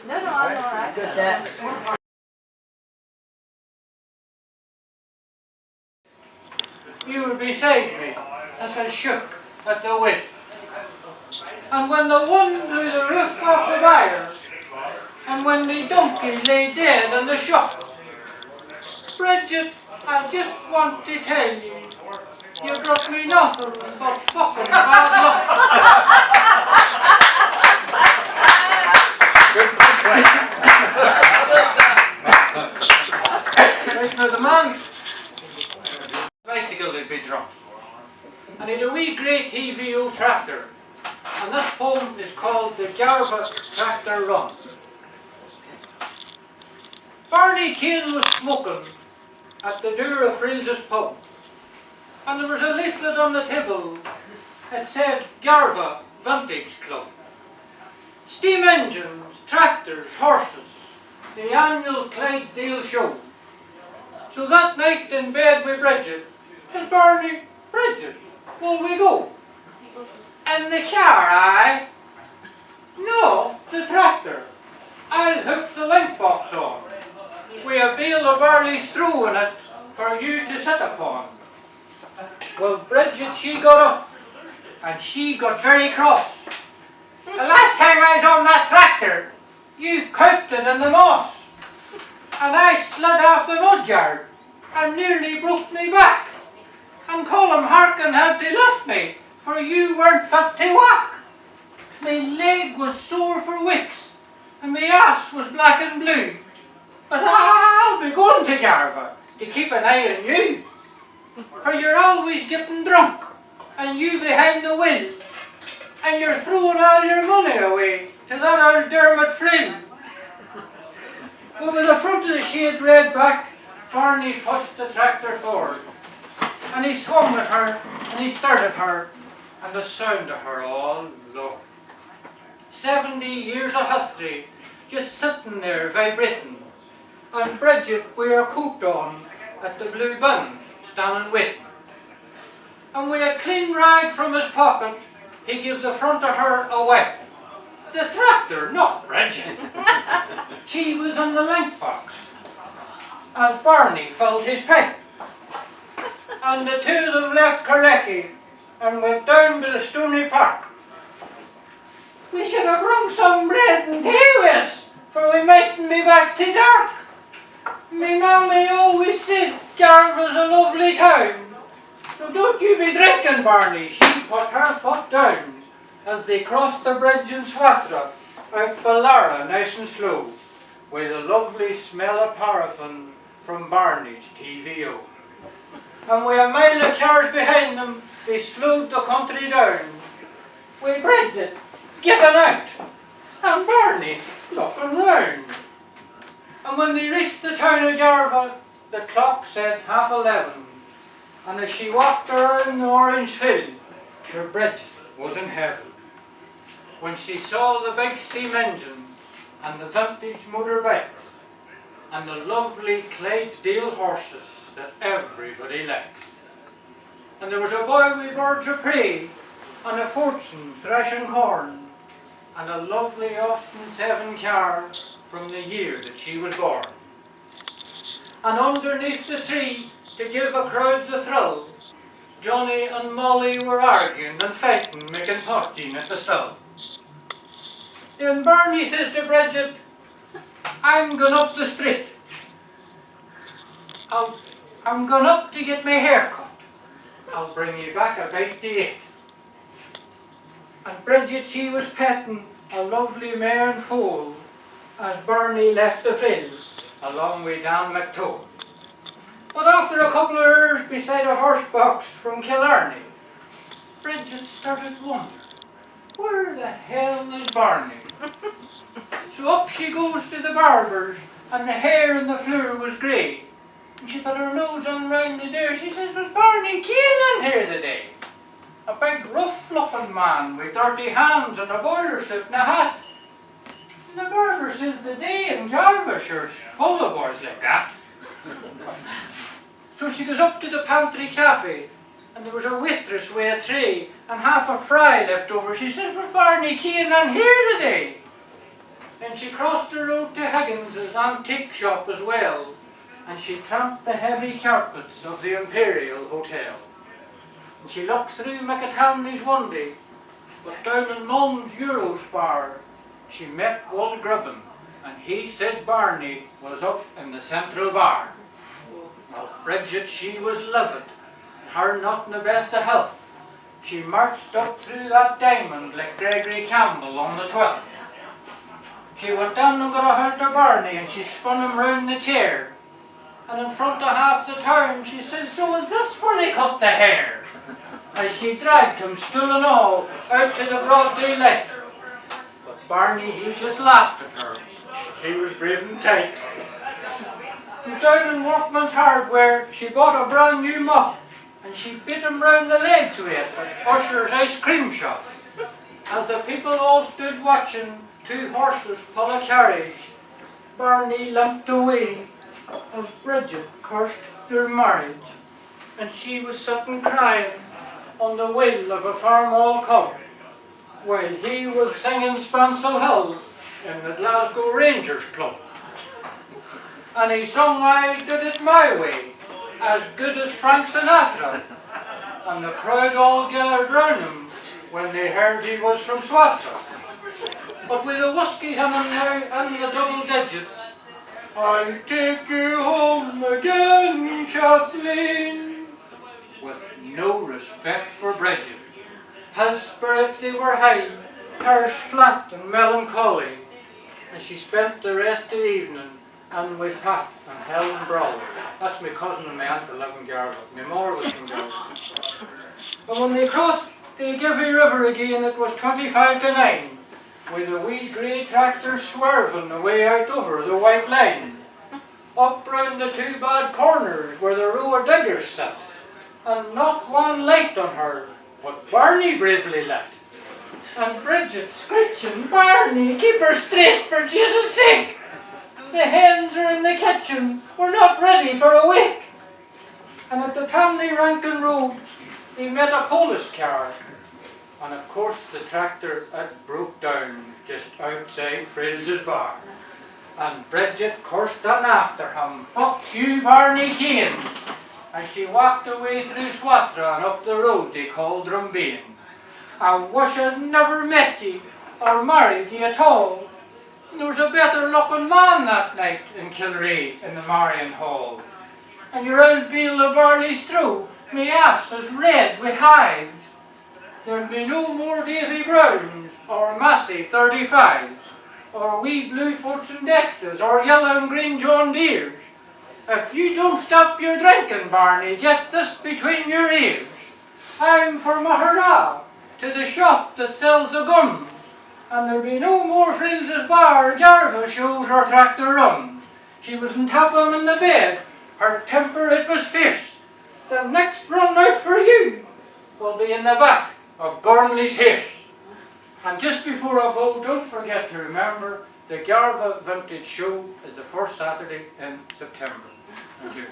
No, I'm all right. Good. You were beside me as I shook at the wind. And when the wind blew the roof off the byre, and when me donkey lay dead on the shock, Bridget, I just want to tell you, you brought me nothing but fucking bad luck. Right now the man, bicycle would be drunk, and he'd a wee grey TVO tractor, and this poem is called The Garva Tractor Run. Barney Kane was smoking at the door of Freils' pub, and there was a leaflet on the table that said Garva Vintage Club. Steam engines, tractors, horses, the annual Clydesdale show. So that night in bed with Bridget, said Barney, Bridget, will we go? In the car, aye? No, the tractor. I'll hook the link box on, with a bale of barley straw in it for you to sit upon. Well, Bridget, she got up, and she got very cross. The last time I was on that tractor, you couped it in the moss, and I slid off the mudyard and nearly broke me back. And Colm Harkin had to lift me, for you weren't fit to walk. My leg was sore for weeks, and my ass was black and blue. But I'll be going to Garva to keep an eye on you, for you're always getting drunk, and you behind the wheel, and you're throwing all your money away to that old Dermot Frill. But with the front of the shade red back, Barney pushed the tractor forward, and he swung at her, and he started her, and the sound of her, oh Lord. 70 years of history just sitting there vibrating, and Bridget with her coat on at the blue bin standing waiting. And with a clean rag from his pocket, he gives the front of her away. The tractor, not Bridget. She was in the link box as Barney filled his pipe. And the two of them left Carlecky and went down to the Stony Park. We should have brung some bread and tea with us, for we mightn't be back to dark. Me mammy always said Garva's a lovely town, so don't you be drinking, Barney. She put her foot down as they crossed the bridge in Swatragh, out Ballara nice and slow, with a lovely smell of paraffin from Barney's TVO. And with a mile of cars behind them, they slowed the country down, with Bridget giving out, and Barney looking round. And when they reached the town of Garva, the clock said 11:30, and as she walked around the orange field, sure Bridget was in heaven, when she saw the big steam engine and the vintage motorbikes and the lovely Clydesdale horses that everybody likes. And there was a boy with birds of prey and a fortune threshing corn, and a lovely Austin 7 car from the year that she was born. And underneath the tree, to give a crowd the thrill, Johnny and Molly were arguing and fighting, making potting at the still. Then Barney says to Bridget, I'm going up the street. I'm going up to get my hair cut. I'll bring you back a bite to eat. And Bridget, she was petting a lovely mare and foal as Barney left the field along with Dan McToll. But after a couple of hours beside a horse box from Killarney, Bridget started wondering, where the hell is Barney? So up she goes to the barber's, and the hair on the floor was grey. And she put her nose on round the door. She says, was Barney Kane in here today? A big rough-looking man with dirty hands and a boiler suit and a hat. And the barber says the day in Garva, sure, it's full of boys like that. So she goes up to the pantry cafe, and there was a waitress with a tray and half a fry left over. She says, was Barney Kane in here today? Then she crossed the road to Higgins's antique shop as well, and she tramped the heavy carpets of the Imperial Hotel. And she looked through McAtownley's one day, but down in Mulm's Euros bar, she met Wal Grubbin, and he said Barney was up in the Central Bar. Well, Bridget, she was livid, her not in the best of health. She marched up through that diamond like Gregory Campbell on the 12th. She went down and got a hold of Barney, and she spun him round the chair. And in front of half the town, she said, "So is this where they cut the hair?" As she dragged him, stool and all, out to the broad daylight. But Barney, he just laughed at her. He was brave and tight. From down in Workman's Hardware, she bought a brand new mop, and she bit him round the legs with it at Usher's ice cream shop. As the people all stood watching two horses pull a carriage, Barney limped away as Bridget cursed their marriage, and she was sitting crying on the wheel of a farm-all cob, while he was singing Spancel Hill in the Glasgow Rangers Club. And he sung "I Did It My Way" as good as Frank Sinatra, and the crowd all gathered round him when they heard he was from Swatragh. But with the whiskies in him now and the double digits, "I'll take you home again, Kathleen," with no respect for Bridget. His spirits, they were high, hers flat and melancholy, and she spent the rest of the evening and with Pat and Helen Brown. That's my cousin and my aunt that live in Garva. My mother was from Garva. But when they crossed the Givy River again, it was 25 to 9, with a wee grey tractor swerving away out over the white line, up round the two bad corners where the row of diggers sat, and not one light on her, but Barney bravely lit. And Bridget screeching, "Barney, keep her straight for Jesus' sake! The hens are in the kitchen, we're not ready for a week." And at the Tamley Rankin Road, they met a police car, and of course the tractor had broke down just outside Freils Bar. And Bridget cursed on after him, "Fuck you, Barney Keane!" And she walked away through Swatragh and up the road they called Drumbean. "I wish I'd never met ye or married ye at all. There was a better looking man that night in Kilree in the Marion Hall. And your old beel of barley straw, me ass is red with hives. There'll be no more Davy Browns or Massey 35s or wee blue Fortune Dexters or yellow and green John Deeres. If you don't stop your drinking, Barney, get this between your ears. I'm for Mahara to the shop that sells the guns, and there'll be no more Freils Bar, Garva shows or tractor runs." She was on top of him in the bed, her temper it was fierce. "The next run out for you will be in the back of Gormley's hearse." And just before I go, don't forget to remember the Garva Vintage Show is the first Saturday in September. Thank you.